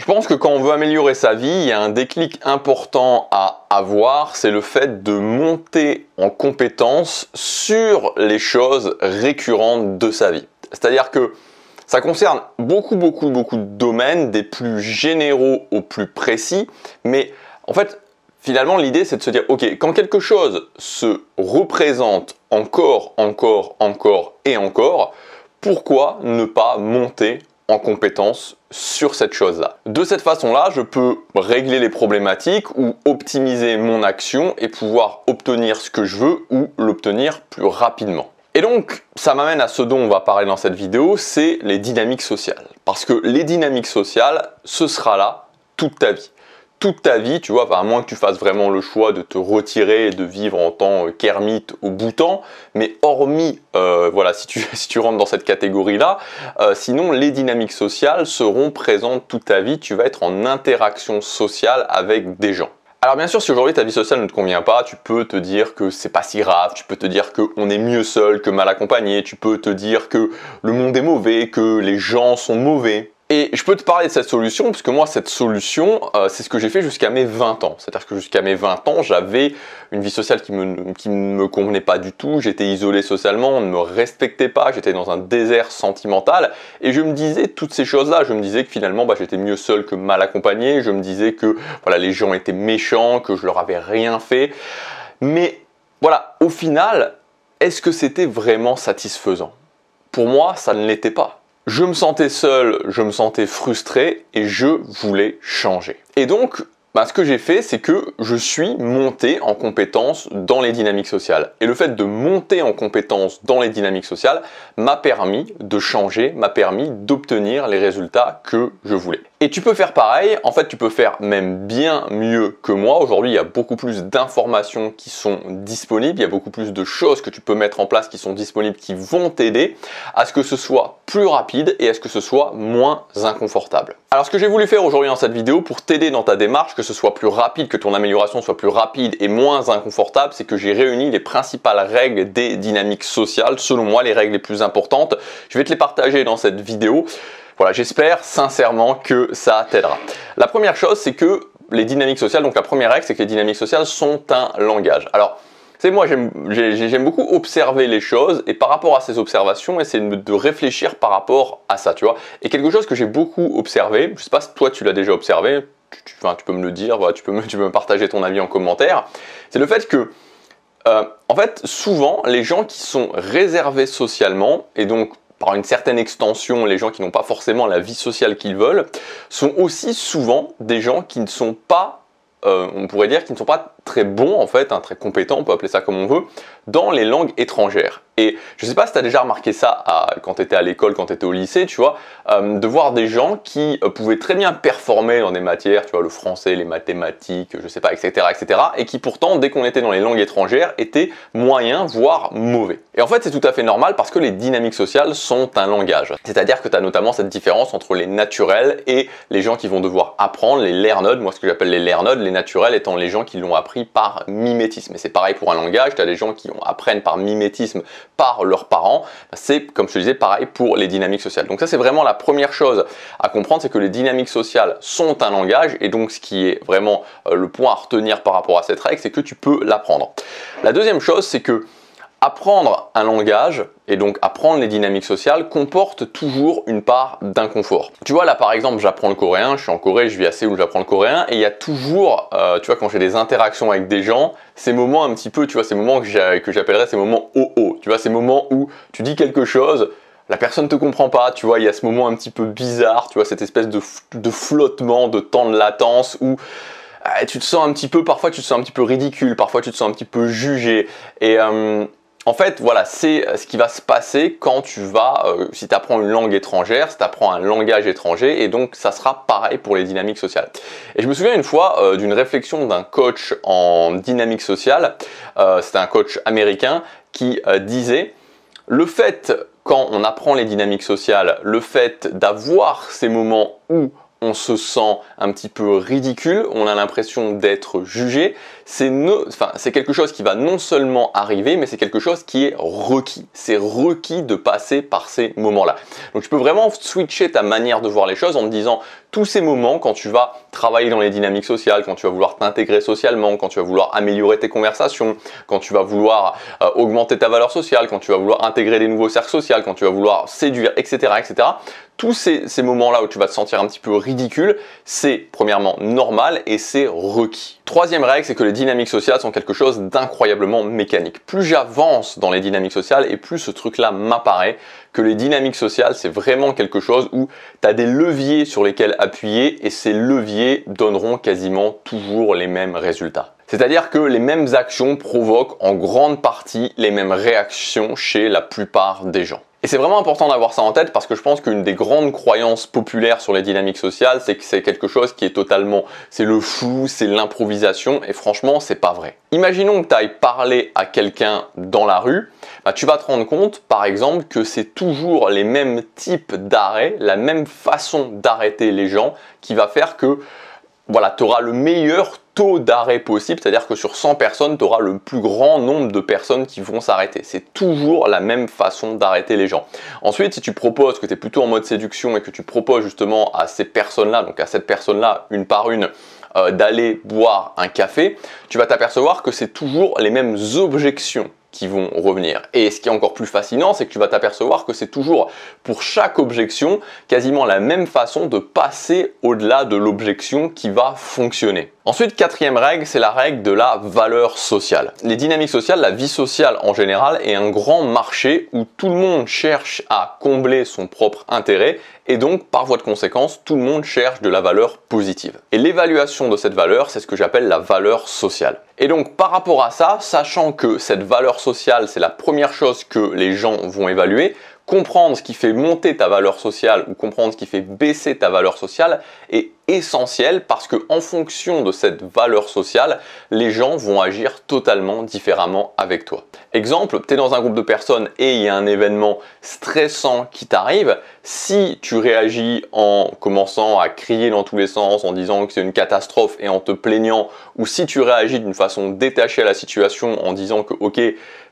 Je pense que quand on veut améliorer sa vie, il y a un déclic important à avoir, c'est le fait de monter en compétence sur les choses récurrentes de sa vie. C'est-à-dire que ça concerne beaucoup de domaines, des plus généraux aux plus précis, mais en fait, finalement, l'idée c'est de se dire, ok, quand quelque chose se représente encore et encore, pourquoi ne pas monter en compétence sur cette chose-là? De cette façon-là, je peux régler les problématiques ou optimiser mon action et pouvoir obtenir ce que je veux ou l'obtenir plus rapidement. Et donc, ça m'amène à ce dont on va parler dans cette vidéo, c'est les dynamiques sociales. Parce que les dynamiques sociales, ce sera là toute ta vie. Toute ta vie, tu vois, à moins que tu fasses vraiment le choix de te retirer et de vivre en tant qu'ermite au Bhoutan, mais hormis, voilà, si tu rentres dans cette catégorie-là, sinon les dynamiques sociales seront présentes toute ta vie, tu vas être en interaction sociale avec des gens. Alors bien sûr, si aujourd'hui ta vie sociale ne te convient pas, tu peux te dire que c'est pas si grave, tu peux te dire qu'on est mieux seul que mal accompagné, tu peux te dire que le monde est mauvais, que les gens sont mauvais. Et je peux te parler de cette solution, parce que moi, cette solution, c'est ce que j'ai fait jusqu'à mes 20 ans. C'est-à-dire que jusqu'à mes 20 ans, j'avais une vie sociale qui ne me convenait pas du tout, j'étais isolé socialement, on ne me respectait pas, j'étais dans un désert sentimental, et je me disais toutes ces choses-là. Je me disais que finalement, j'étais mieux seul que mal accompagné, je me disais que voilà, les gens étaient méchants, que je leur avais rien fait. Mais voilà, au final, est-ce que c'était vraiment satisfaisant? Pour moi, ça ne l'était pas. Je me sentais seul, je me sentais frustré et je voulais changer. Et donc, ce que j'ai fait, c'est que je suis monté en compétence dans les dynamiques sociales. Et le fait de monter en compétence dans les dynamiques sociales m'a permis de changer, m'a permis d'obtenir les résultats que je voulais. Et tu peux faire pareil, en fait tu peux faire même bien mieux que moi. Aujourd'hui il y a beaucoup plus d'informations qui sont disponibles, il y a beaucoup plus de choses que tu peux mettre en place qui sont disponibles, qui vont t'aider à ce que ce soit plus rapide et à ce que ce soit moins inconfortable. Alors ce que j'ai voulu faire aujourd'hui dans cette vidéo pour t'aider dans ta démarche, que ce soit plus rapide, que ton amélioration soit plus rapide et moins inconfortable, c'est que j'ai réuni les principales règles des dynamiques sociales, selon moi les règles les plus importantes. Je vais te les partager dans cette vidéo. Voilà, j'espère sincèrement que ça t'aidera. La première chose, c'est que les dynamiques sociales, donc la première règle, c'est que les dynamiques sociales sont un langage. Alors, tu sais, moi, j'aime beaucoup observer les choses et par rapport à ces observations, essayer de réfléchir par rapport à ça, tu vois. Et quelque chose que j'ai beaucoup observé, je sais pas si toi tu l'as déjà observé, tu peux me le dire, voilà, tu peux me partager ton avis en commentaire, c'est le fait que en fait, souvent, les gens qui sont réservés socialement, et donc par une certaine extension, les gens qui n'ont pas forcément la vie sociale qu'ils veulent, sont aussi souvent des gens qui ne sont pas, on pourrait dire, qui ne sont pas très bons en fait, très compétents, on peut appeler ça comme on veut, dans les langues étrangères. Et je ne sais pas si tu as déjà remarqué ça quand tu étais à l'école, quand tu étais au lycée, tu vois, de voir des gens qui pouvaient très bien performer dans des matières, tu vois, le français, les mathématiques, je sais pas, etc., et qui pourtant, dès qu'on était dans les langues étrangères, étaient moyens, voire mauvais. Et en fait, c'est tout à fait normal parce que les dynamiques sociales sont un langage. C'est-à-dire que tu as notamment cette différence entre les naturels et les gens qui vont devoir apprendre, les learned, moi ce que j'appelle les learned, les naturels étant les gens qui l'ont appris par mimétisme. Et c'est pareil pour un langage, tu as des gens qui apprennent par mimétisme par leurs parents, c'est comme je te disais pareil pour les dynamiques sociales. Donc ça c'est vraiment la première chose à comprendre, c'est que les dynamiques sociales sont un langage et donc ce qui est vraiment le point à retenir par rapport à cette règle, c'est que tu peux l'apprendre. La deuxième chose, c'est que apprendre un langage et donc apprendre les dynamiques sociales comporte toujours une part d'inconfort. Tu vois là par exemple j'apprends le coréen, je suis en Corée, je vis à Séoul, j'apprends le coréen et il y a toujours, tu vois quand j'ai des interactions avec des gens, ces moments un petit peu, tu vois ces moments que j'appellerais ces moments oh-oh, tu vois ces moments où tu dis quelque chose, la personne ne te comprend pas, tu vois, il y a ce moment un petit peu bizarre, tu vois cette espèce de flottement, de temps de latence où tu te sens un petit peu, parfois tu te sens un petit peu ridicule, parfois tu te sens un petit peu jugé et en fait, voilà, c'est ce qui va se passer quand tu vas, si tu apprends une langue étrangère, si tu apprends un langage étranger, et donc ça sera pareil pour les dynamiques sociales. Et je me souviens une fois d'une réflexion d'un coach en dynamique sociale, c'était un coach américain qui disait « Le fait, quand on apprend les dynamiques sociales, le fait d'avoir ces moments où on se sent un petit peu ridicule, on a l'impression d'être jugé. C'est quelque chose qui va non seulement arriver, mais c'est quelque chose qui est requis. C'est requis de passer par ces moments-là. Donc tu peux vraiment switcher ta manière de voir les choses en te disant tous ces moments quand tu vas travailler dans les dynamiques sociales, quand tu vas vouloir t'intégrer socialement, quand tu vas vouloir améliorer tes conversations, quand tu vas vouloir augmenter ta valeur sociale, quand tu vas vouloir intégrer des nouveaux cercles sociaux, quand tu vas vouloir séduire, etc., etc. Tous ces moments-là où tu vas te sentir un petit peu ridicule, c'est premièrement normal et c'est requis. Troisième règle, c'est que les dynamiques sociales sont quelque chose d'incroyablement mécanique. Plus j'avance dans les dynamiques sociales et plus ce truc-là m'apparaît que les dynamiques sociales, c'est vraiment quelque chose où tu as des leviers sur lesquels appuyer et ces leviers donneront quasiment toujours les mêmes résultats. C'est-à-dire que les mêmes actions provoquent en grande partie les mêmes réactions chez la plupart des gens. Et c'est vraiment important d'avoir ça en tête parce que je pense qu'une des grandes croyances populaires sur les dynamiques sociales, c'est que c'est quelque chose qui est totalement, c'est le flou, c'est l'improvisation et franchement, c'est pas vrai. Imaginons que tu ailles parler à quelqu'un dans la rue, tu vas te rendre compte par exemple que c'est toujours les mêmes types d'arrêts, la même façon d'arrêter les gens qui va faire que voilà, tu auras le meilleur taux d'arrêt possible, c'est-à-dire que sur 100 personnes, tu auras le plus grand nombre de personnes qui vont s'arrêter. C'est toujours la même façon d'arrêter les gens. Ensuite, si tu proposes que tu es plutôt en mode séduction et que tu proposes justement à ces personnes-là, donc à cette personne-là, une par une, d'aller boire un café, tu vas t'apercevoir que c'est toujours les mêmes objections qui vont revenir. Et ce qui est encore plus fascinant, c'est que tu vas t'apercevoir que c'est toujours pour chaque objection quasiment la même façon de passer au-delà de l'objection qui va fonctionner. Ensuite, quatrième règle, c'est la règle de la valeur sociale. Les dynamiques sociales, la vie sociale en général, est un grand marché où tout le monde cherche à combler son propre intérêt et donc, par voie de conséquence, tout le monde cherche de la valeur positive. Et l'évaluation de cette valeur, c'est ce que j'appelle la valeur sociale. Et donc, par rapport à ça, sachant que cette valeur sociale, c'est la première chose que les gens vont évaluer, comprendre ce qui fait monter ta valeur sociale ou comprendre ce qui fait baisser ta valeur sociale est essentiel parce que en fonction de cette valeur sociale, les gens vont agir totalement différemment avec toi. Exemple, tu es dans un groupe de personnes et il y a un événement stressant qui t'arrive. Si tu réagis en commençant à crier dans tous les sens, en disant que c'est une catastrophe et en te plaignant, ou si tu réagis d'une façon détachée à la situation en disant que ok,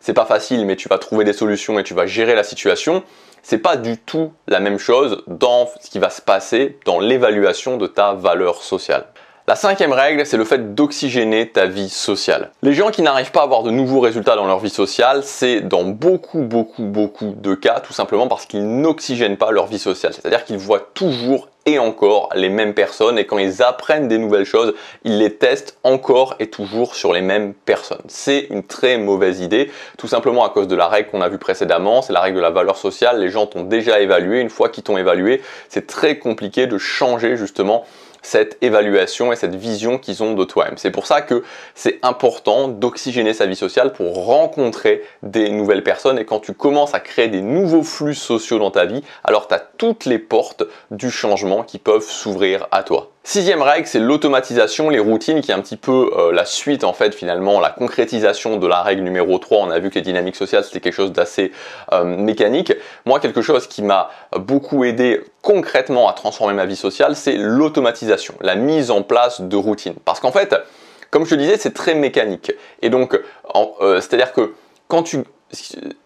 c'est pas facile mais tu vas trouver des solutions et tu vas gérer la situation, c'est pas du tout la même chose dans ce qui va se passer dans l'évaluation de ta valeur sociale. La cinquième règle, c'est le fait d'oxygéner ta vie sociale. Les gens qui n'arrivent pas à avoir de nouveaux résultats dans leur vie sociale, c'est dans beaucoup de cas, tout simplement parce qu'ils n'oxygènent pas leur vie sociale. C'est-à-dire qu'ils voient toujours et encore les mêmes personnes et quand ils apprennent des nouvelles choses, ils les testent encore et toujours sur les mêmes personnes. C'est une très mauvaise idée, tout simplement à cause de la règle qu'on a vue précédemment, c'est la règle de la valeur sociale. Les gens t'ont déjà évalué, une fois qu'ils t'ont évalué, c'est très compliqué de changer justement cette évaluation et cette vision qu'ils ont de toi-même. C'est pour ça que c'est important d'oxygéner sa vie sociale pour rencontrer des nouvelles personnes et quand tu commences à créer des nouveaux flux sociaux dans ta vie, alors tu as toutes les portes du changement qui peuvent s'ouvrir à toi. Sixième règle, c'est l'automatisation, les routines qui est un petit peu la suite en fait finalement, la concrétisation de la règle numéro 3. On a vu que les dynamiques sociales c'était quelque chose d'assez mécanique. Moi quelque chose qui m'a beaucoup aidé concrètement à transformer ma vie sociale, c'est l'automatisation, la mise en place de routines. Parce qu'en fait, comme je te disais, c'est très mécanique. Et donc, c'est-à-dire que quand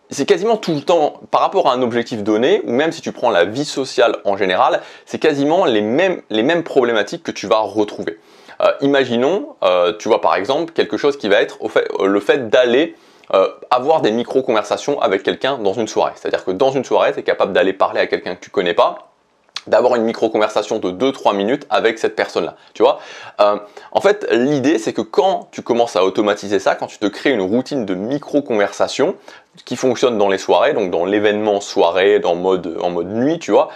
c'est quasiment tout le temps, par rapport à un objectif donné, ou même si tu prends la vie sociale en général, c'est quasiment les mêmes problématiques que tu vas retrouver. Imaginons, tu vois par exemple, quelque chose qui va être le fait d'aller avoir des micro-conversations avec quelqu'un dans une soirée. C'est-à-dire que dans une soirée, tu es capable d'aller parler à quelqu'un que tu connais pas, d'avoir une micro-conversation de 2-3 minutes avec cette personne-là, tu vois. En fait, l'idée, c'est que quand tu commences à automatiser ça, quand tu te crées une routine de micro-conversation qui fonctionne dans les soirées, donc dans l'événement soirée, en mode nuit, tu vois,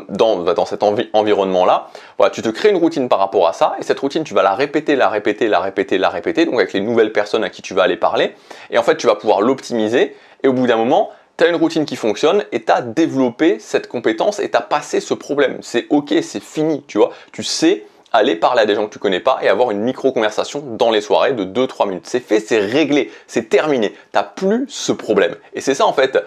dans cet environnement-là, voilà, tu te crées une routine par rapport à ça, et cette routine, tu vas la répéter, donc avec les nouvelles personnes à qui tu vas aller parler, et en fait, tu vas pouvoir l'optimiser, et au bout d'un moment, tu as une routine qui fonctionne et tu as développé cette compétence et tu as passé ce problème. C'est ok, c'est fini, tu vois. Tu sais aller parler à des gens que tu connais pas et avoir une micro-conversation dans les soirées de 2-3 minutes. C'est fait, c'est réglé, c'est terminé. Tu n'as plus ce problème. Et c'est ça en fait,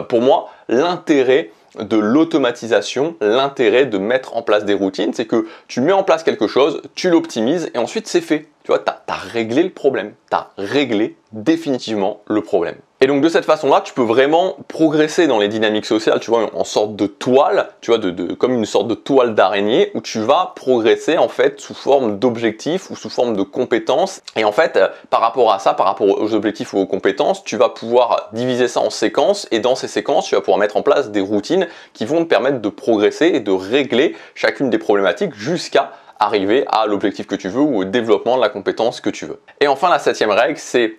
pour moi, l'intérêt de l'automatisation, l'intérêt de mettre en place des routines, c'est que tu mets en place quelque chose, tu l'optimises et ensuite c'est fait. Tu vois, tu as réglé le problème, tu as réglé définitivement le problème. Et donc de cette façon-là, tu peux vraiment progresser dans les dynamiques sociales, tu vois, en sorte de toile, tu vois, comme une sorte de toile d'araignée où tu vas progresser en fait sous forme d'objectifs ou sous forme de compétences. Et en fait, par rapport à ça, par rapport aux objectifs ou aux compétences, tu vas pouvoir diviser ça en séquences et dans ces séquences, tu vas pouvoir mettre en place des routines qui vont te permettre de progresser et de régler chacune des problématiques jusqu'à arriver à l'objectif que tu veux ou au développement de la compétence que tu veux. Et enfin, la 7e règle, c'est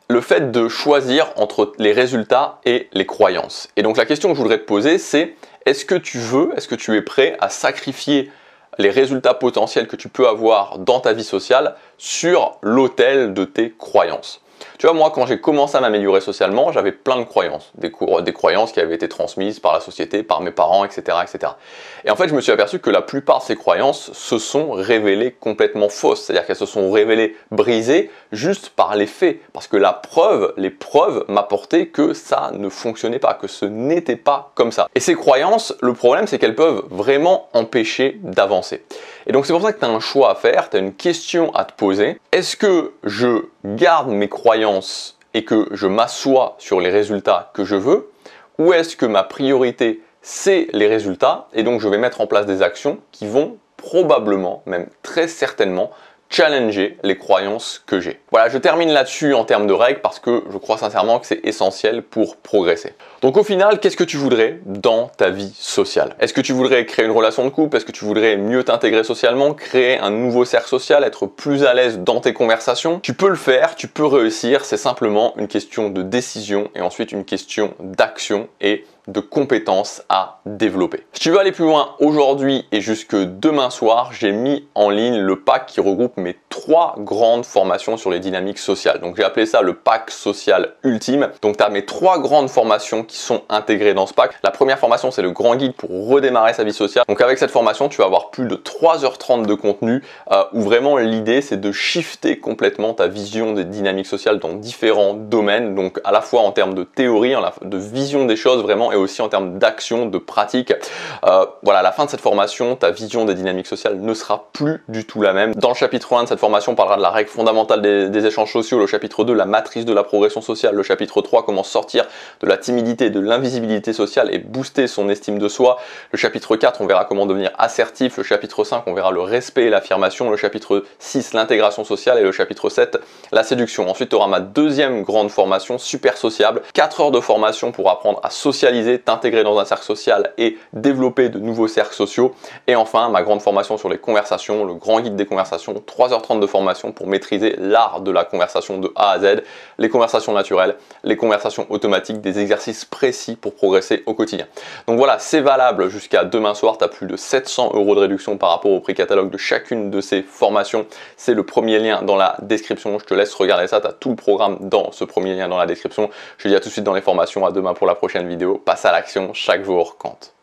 le fait de choisir entre les résultats et les croyances. Et donc la question que je voudrais te poser, c'est est-ce que tu es prêt à sacrifier les résultats potentiels que tu peux avoir dans ta vie sociale sur l'autel de tes croyances? Tu vois, moi, quand j'ai commencé à m'améliorer socialement, j'avais plein de croyances, des croyances qui avaient été transmises par la société, par mes parents, etc., etc. Et en fait, je me suis aperçu que la plupart de ces croyances se sont révélées complètement fausses, c'est-à-dire qu'elles se sont révélées brisées juste par les faits, parce que les preuves m'apportaient que ça ne fonctionnait pas, que ce n'était pas comme ça. Et ces croyances, le problème, c'est qu'elles peuvent vraiment empêcher d'avancer. Et donc c'est pour ça que tu as un choix à faire, tu as une question à te poser. Est-ce que je garde mes croyances et que je m'assois sur les résultats que je veux? Ou est-ce que ma priorité, c'est les résultats et donc je vais mettre en place des actions qui vont probablement, même très certainement, challenger les croyances que j'ai. Voilà, je termine là-dessus en termes de règles parce que je crois sincèrement que c'est essentiel pour progresser. Donc au final, qu'est-ce que tu voudrais dans ta vie sociale? Est-ce que tu voudrais créer une relation de couple? Est-ce que tu voudrais mieux t'intégrer socialement, créer un nouveau cercle social, être plus à l'aise dans tes conversations? Tu peux le faire, tu peux réussir, c'est simplement une question de décision et ensuite une question d'action et de compétences à développer. Si tu veux aller plus loin aujourd'hui et jusque demain soir, j'ai mis en ligne le pack qui regroupe mes 3 grandes formations sur les dynamiques sociales. Donc j'ai appelé ça le pack social ultime. Donc tu as mes 3 grandes formations qui sont intégrées dans ce pack. La première formation, c'est le grand guide pour redémarrer sa vie sociale. Donc avec cette formation, tu vas avoir plus de 3h30 de contenu où vraiment l'idée, c'est de shifter complètement ta vision des dynamiques sociales dans différents domaines. Donc à la fois en termes de théorie, de vision des choses vraiment et aussi en termes d'action, de pratique. Voilà, à la fin de cette formation, ta vision des dynamiques sociales ne sera plus du tout la même. Dans le chapitre 1 de cette formation, on parlera de la règle fondamentale des échanges sociaux, le chapitre 2, la matrice de la progression sociale, le chapitre 3, comment sortir de la timidité, de l'invisibilité sociale et booster son estime de soi, le chapitre 4, on verra comment devenir assertif, le chapitre 5, on verra le respect et l'affirmation, le chapitre 6, l'intégration sociale et le chapitre 7, la séduction. Ensuite, tu auras ma deuxième grande formation, super sociable, 4 heures de formation pour apprendre à socialiser, t'intégrer dans un cercle social et développer de nouveaux cercles sociaux. Et enfin, ma grande formation sur les conversations, le grand guide des conversations, 3h30 de formation pour maîtriser l'art de la conversation de A à Z, les conversations naturelles, les conversations automatiques, des exercices précis pour progresser au quotidien. Donc voilà, c'est valable jusqu'à demain soir, tu as plus de 700 € de réduction par rapport au prix catalogue de chacune de ces formations. C'est le premier lien dans la description, je te laisse regarder ça, tu as tout le programme dans ce premier lien dans la description. Je te dis à tout de suite dans les formations, à demain pour la prochaine vidéo. Passe à l'action, chaque jour compte.